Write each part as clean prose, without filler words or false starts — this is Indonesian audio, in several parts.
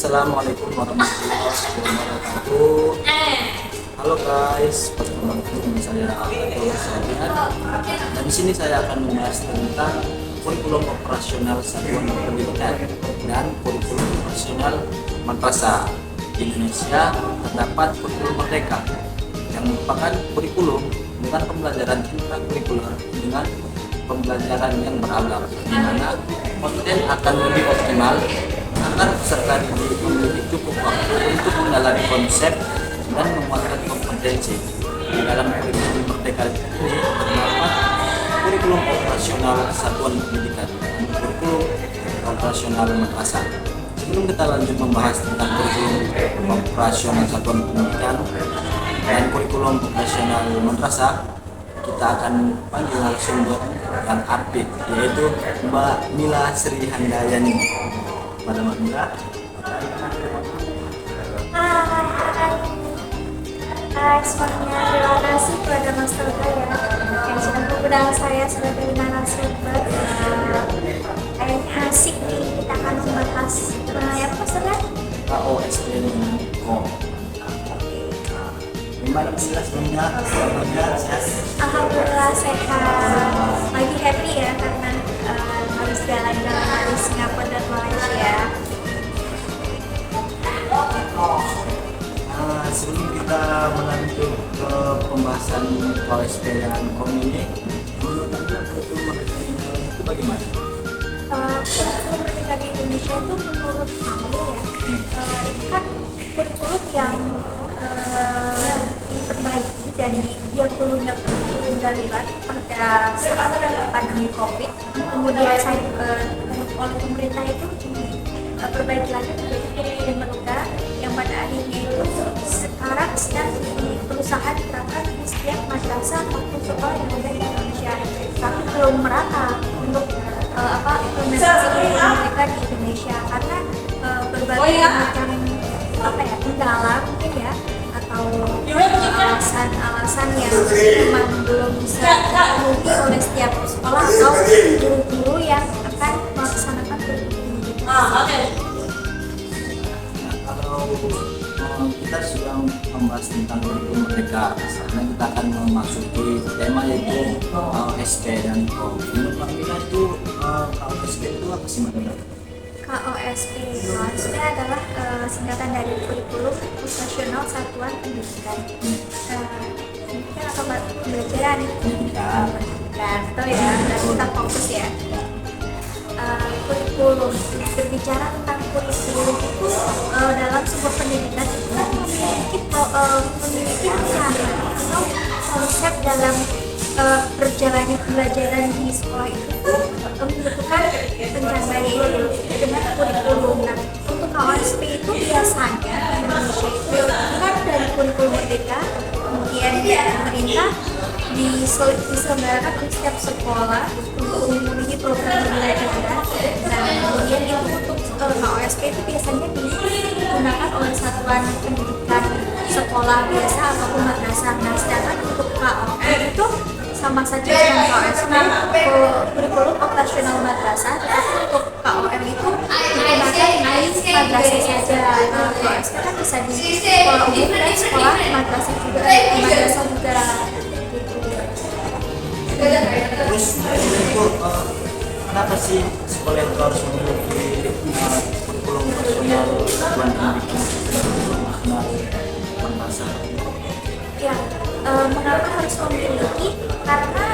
Assalamualaikum warahmatullahi wabarakatuh. Halo guys, perkenalkan dengan saya Abdul Sadiat. Dan di sini saya akan membahas tentang kurikulum operasional satuan pendidikan dan kurikulum operasional madrasah. Di Indonesia terdapat kurikulum merdeka yang merupakan kurikulum bukan pembelajaran intrakurikuler dengan pembelajaran yang beragam, di mana konten akan lebih optimal agar peserta didik memiliki cukup waktu untuk mendalami konsep dan menguatkan kompetensi. Di dalam kurikulum merdeka ini terdapat kurikulum operasional satuan pendidikan dan kurikulum operasional madrasah. Sebelum kita lanjut membahas tentang kurikulum operasional satuan pendidikan dan kurikulum operasional madrasah, kita akan panggil narasumber yang update, yaitu Mbak Mila Sri Handayani. Pada Mbak Mila. Hai semuanya, terima kasih kepada Mas Toga ya yang sudah mengundang saya sebagai narasumber. Asik nih, kita akan membahas mengenai apa Mas Toga? KOSP dengan KOM. Gimana Mila sebelumnya? Sehat? Alhamdulillah sehat. Lagi happy ya karena habis jalan-jalan di Singapura dan Malaysia. Sebelum kita melanjut ke pembahasan KOSP dan KOM ini, menurut Anda kurikulum merdeka itu bagaimana? Kurikulum merdeka di Indonesia itu menurut saya itu kan kurikulum yang diperbaiki dan dia turunnya darurat pada saat pandemi COVID. Kemudian oleh pemerintah itu diperbaiki lagi menjadi kurikulum merdeka yang pada akhirnya itu sekarang sedang berusaha diterapkan di setiap madrasah maupun sekolah yang ada di Indonesia, tapi belum merata untuk implementasi kurikulum merdeka di Indonesia karena berbagai macam kendala mungkin ya, atau alasan-alasan yang memang belum bisa dipenuhi oleh setiap sekolah atau guru-guru yang akan melaksanakan kurikulum merdeka. Kalau kita sudah membahas tentang kurikulum merdeka, sekarang kita akan memasuki tema yaitu KOSP dan KOM. Menurut Mbak Mila itu KOSP itu apa sih Mbak Mila? KOSP adalah singkatan dari kurikulum operasional satuan pendidikan. Pendidikan atau pembelajaran pendidikan, betul ya. Dan kita fokus ya. Kurikulum, berbicara tentang kurikulum itu dalam sebuah pendidikan itu memiliki rencana atau konsep dalam perjalanan pembelajaran di sekolah itu membutuhkan rencana yaitu dengan kurikulum. Nah, untuk KOSP itu biasanya di Indonesia itu kan dari kurikulum merdeka, kemudian pemerintah diselenggarakan oleh setiap sekolah untuk memenuhi program pembelajaran. Nah, kemudian itu untuk KOSP itu biasanya digunakan oleh satuan pendidikan sekolah biasa ataupun madrasah. Nah, sedangkan untuk KOM itu sama saja dengan KOSP, kurikulum operasional madrasah, tetapi untuk KOM itu digunakan di madrasah saja. KOSP kan bisa di sekolah umum dan sekolah madrasah juga. Terus itu kenapa sih sekolah itu harus memiliki kurikulum operasional satuan pendidikan madrasah? Ya, mengapa harus memiliki? Karena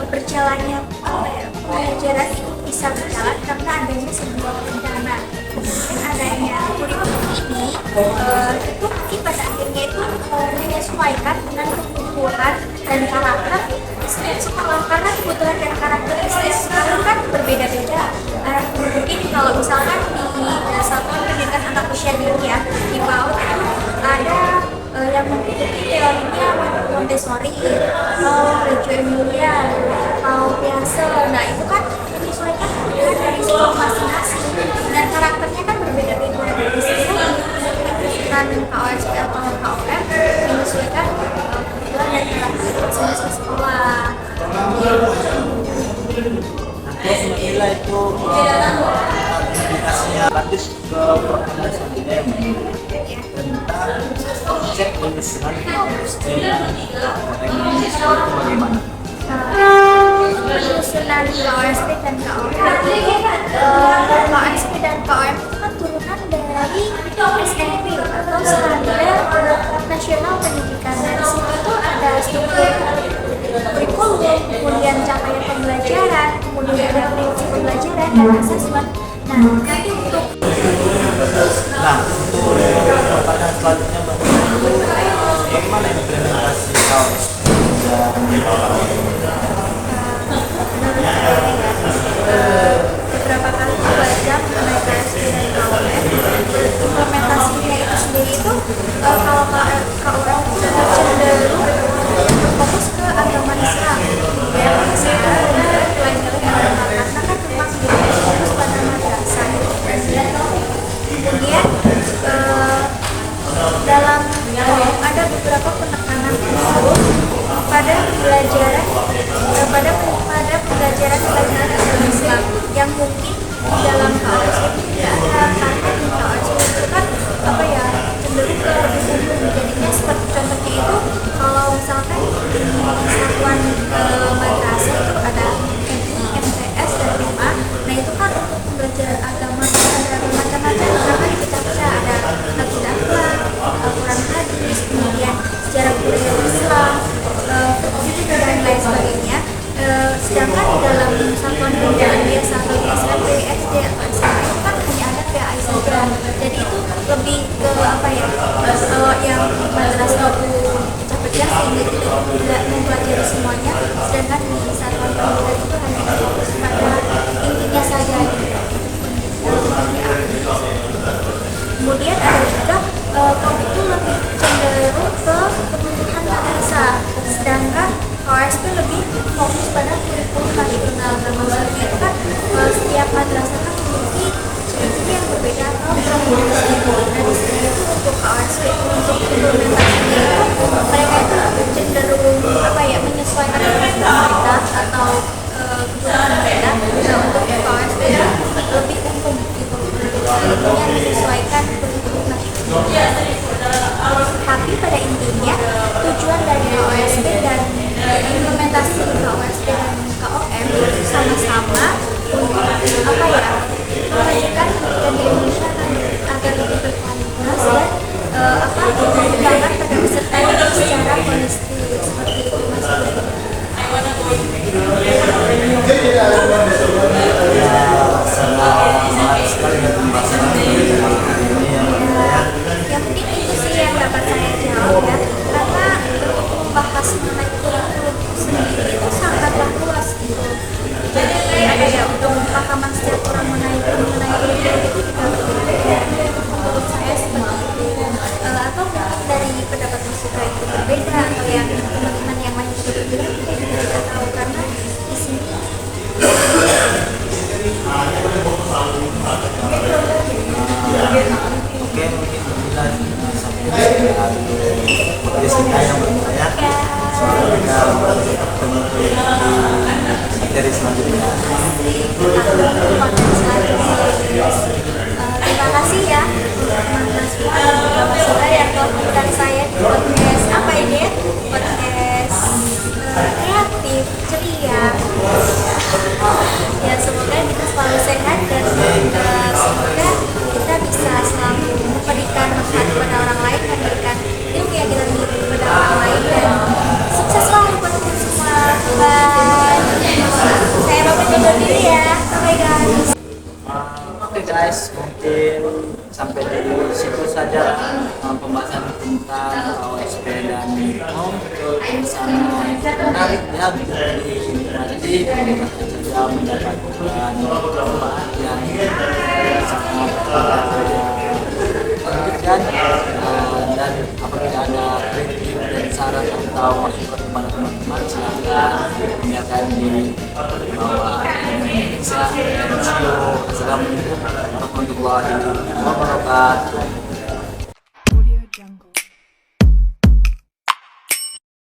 berjalannya pembelajaran itu bisa berjalan karena adanya sebuah rencana. Dan adanya kurikulum ini itu mungkin pada akhirnya itu menyesuaikan dengan kebutuhan dan karakter setiap sekolah, karena kebutuhan dan karakter setiap sekolah kan berbeda-beda. Mungkin kalau misalkan di satuan pendidikan anak usia dini ya, di PAUD itu ada yang mengikuti teorinya Montessori atau Reggio Emilia atau Piaget. Nah, itu kan menyesuaikan kebutuhan dari sekolah masing-masing dan karakternya kan berbeda-beda. Di sini kan kebutuhan KOSP atau KOM menyesuaikan kebutuhan dan karakter masing-masing sekolah. Terus menilai itu aplikasinya lanjut ke pertanyaan selanjutnya yang tentang konsep penyusunan industri Indonesia itu bagaimana? Penyusunan KOSP dan KOM. KOSP dan KOM itu kan turunan dari SMP atau Standar Nasional Pendidikan. Dari situ tuh ada struktur kurikulum, kemudian capaian pembelajaran, kemudian ada prinsip pembelajaran dan asesmen. Nah, nanti untuk Pertanyaan selanjutnya bagaimana implementasi KOSP dan beberapa kali belajar mengenai KSP dan KOM. Implementasinya itu sendiri itu kalau KOM itu lebih cenderung berfokus ke agama Islam. Ya, saya nilai-nilai agama karena kan memang fokus pada madrasah. Kemudian dalam ada beberapa penekanan khusus pada pembelajaran pada pembelajaran nilai-nilai agama Islam yang mungkin di dalam KOSP itu tidak ada, karena di KOSP itu kan cenderung ke umum. Jadinya seperti contohnya itu kalau misalkan di satuan madrasah itu ada MI, MTS, dan MA. Nah itu kan untuk pembelajaran agama ada macam-macam, karena dipecah-pecah, ada akidah akhlak, Al-Quran hadis, kemudian sejarah budaya Islam, dan lain sebagainya. Sedangkan di dalam satuan pendidikan biasa atau di SMP, SD atau SMA itu kan hanya ada PAI saja. Jadi itu lebih ke kalau yang madrasah itu pecah-pecah sehingga tidak mempelajari semuanya. Sedangkan di satuan pendidikan itu hanya fokus pada intinya saja. Kemudian ada juga KOM itu lebih cenderung ke kebutuhan madrasah, sedangkan KOSP lebih fokus pada kurikulum nasional. Nah, maksudnya itu kan setiap madrasah kan memiliki ciri-ciri yang berbeda atau prioritas. Nah, di sini itu untuk KOSP untuk implementasinya itu mereka itu cenderung menyesuaikan dengan mereka atau kebutuhan mereka. Nah, untuk KOSP itu lebih umum gitu, intinya menyesuaikan kurikulum nasional. Tapi pada intinya tujuan dari KOSP dan implementasi KOSP dan KOM sama-sama untuk memajukan pendidikan di Indonesia agar lebih berkualitas dan mengembangkan pada peserta secara holistik, seperti itu Mas. Ya mungkin itu sih yang dapat saya jawab ya, karena untuk membahas mengenai kurikulum sendiri itu sangatlah luas gitu. Jadi untuk pemahaman setiap orang mengenai kurikulum itu juga berbeda. Menurut saya seperti itu. Atau mungkin dari pendapat Mas Suka itu berbeda, atau yang teman-teman yang lain juga berbeda, kita juga tidak tahu karena di sini Oke, mungkin kita sampai podcast kita yang berikutnya. Kita bertemu di materi selanjutnya. Terima kasih ya Mas Suka yang telah saya di podcast podcast kreatif ceria. Ya semoga kita selalu sehat dan semoga kita bisa selalu memberikan manfaat kepada orang lain, memberikan ilmu yang kita miliki kepada orang lain, dan sukses selalu buat kita semua. Bye. Saya pamit undur diri ya. Bye guys. Oke guys, mungkin sampai di situ saja pembahasan tentang KOSP dan KOM. Sangat menarik ya, nanti kita saja mendapatkan manfaat yang sangat melanjutkan, dan apabila ada kritik dan saran atau masukan kepada teman-teman silahkan tinggalkan di bawah Indonesia. Assalamualaikum warahmatullahi wabarakatuh.